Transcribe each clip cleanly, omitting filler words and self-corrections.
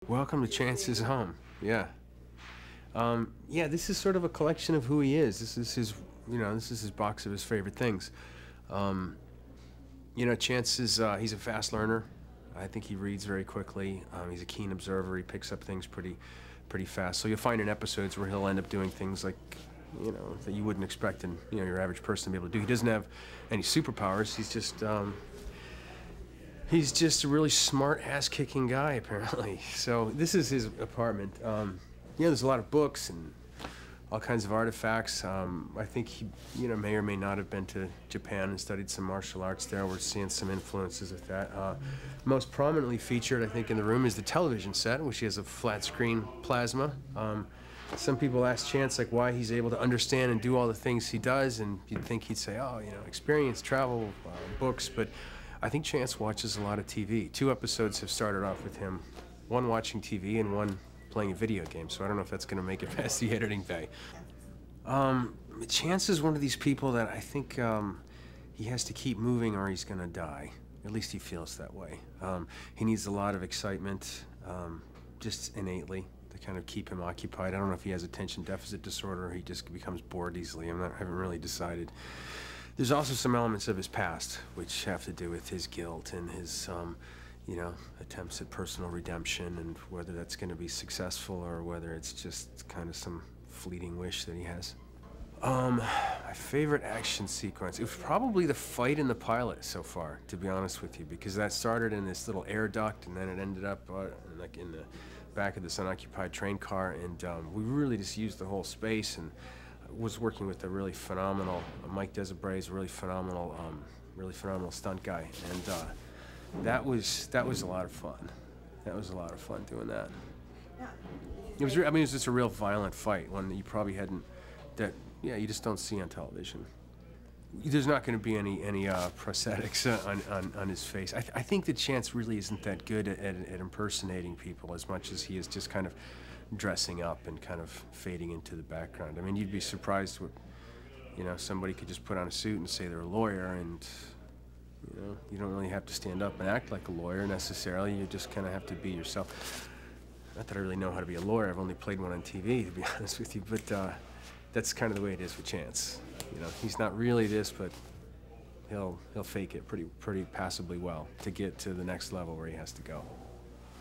Welcome to Chance's home. Yeah. Yeah, this is sort of a collection of who he is. This is his, this is his box of his favorite things. Um, Chance is, he's a fast learner. I think he reads very quickly. He's a keen observer. He picks up things pretty fast. So you'll find in episodes where he'll end up doing things like, that you wouldn't expect your average person to be able to do. He doesn't have any superpowers. He's just a really smart, ass-kicking guy, apparently. So this is his apartment. There's a lot of books and all kinds of artifacts. I think he, may or may not have been to Japan and studied some martial arts there. We're seeing some influences of that. Most prominently featured, I think, in the room is the television set, which has a flat-screen plasma. Some people ask Chance, like, why he's able to understand and do all the things he does, and you'd think he'd say, oh, experience, travel, books, but I think Chance watches a lot of TV. 2 episodes have started off with him, one watching TV and one playing a video game, so I don't know if that's going to make it past the editing bay. Chance is one of these people that I think he has to keep moving or he's going to die. At least he feels that way. He needs a lot of excitement, just innately, to kind of keep him occupied. I don't know if he has attention deficit disorder or he just becomes bored easily. I haven't really decided. There's also some elements of his past which have to do with his guilt and his, attempts at personal redemption, and whether that's going to be successful or whether it's just kind of some fleeting wish that he has. My favorite action sequence, it was probably the fight in the pilot so far, to be honest with you, because that started in this little air duct and then it ended up like in the back of this unoccupied train car, and we really just used the whole space, and was working with a really phenomenal Mike Desabray is a really phenomenal stunt guy, and that was a lot of fun. That was a lot of fun doing that. It was it was just a real violent fight, one that you probably you just don't see on television. There's not going to be any prosthetics on his face. I think that Chance really isn't that good at impersonating people as much as he is just kind of dressing up and kind of fading into the background. I mean, you'd be surprised what, somebody could just put on a suit and say they're a lawyer, and, you don't really have to stand up and act like a lawyer necessarily. You just kind of have to be yourself. Not that I really know how to be a lawyer. I've only played one on TV, to be honest with you, but that's kind of the way it is with Chance. He's not really this, but he'll fake it pretty passably well to get to the next level where he has to go.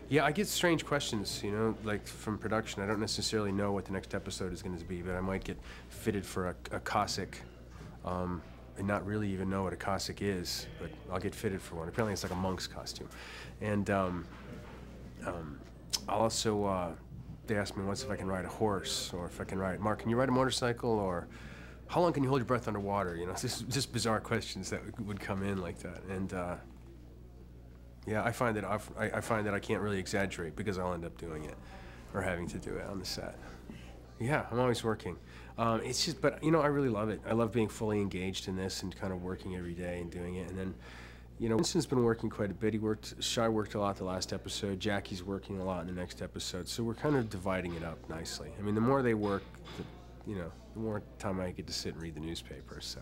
Yeah, I get strange questions, like from production. I don't necessarily know what the next episode is going to be, but I might get fitted for a Cossack, and not really even know what a Cossack is, but I'll get fitted for one. Apparently it's like a monk's costume. And I'll also, they asked me once if I can ride a horse, or if I can ride, Mark, can you ride a motorcycle, or how long can you hold your breath underwater? Just bizarre questions that would come in like that. And yeah, I find that I can't really exaggerate because I'll end up doing it, or having to do it on the set. Yeah, I'm always working. It's just, but I really love it. I love being fully engaged in this and kind of working every day and doing it. And then, Winston's been working quite a bit. Shai worked a lot the last episode. Jackie's working a lot in the next episode. So we're kind of dividing it up nicely. I mean, the more they work, the more time I get to sit and read the newspaper. So.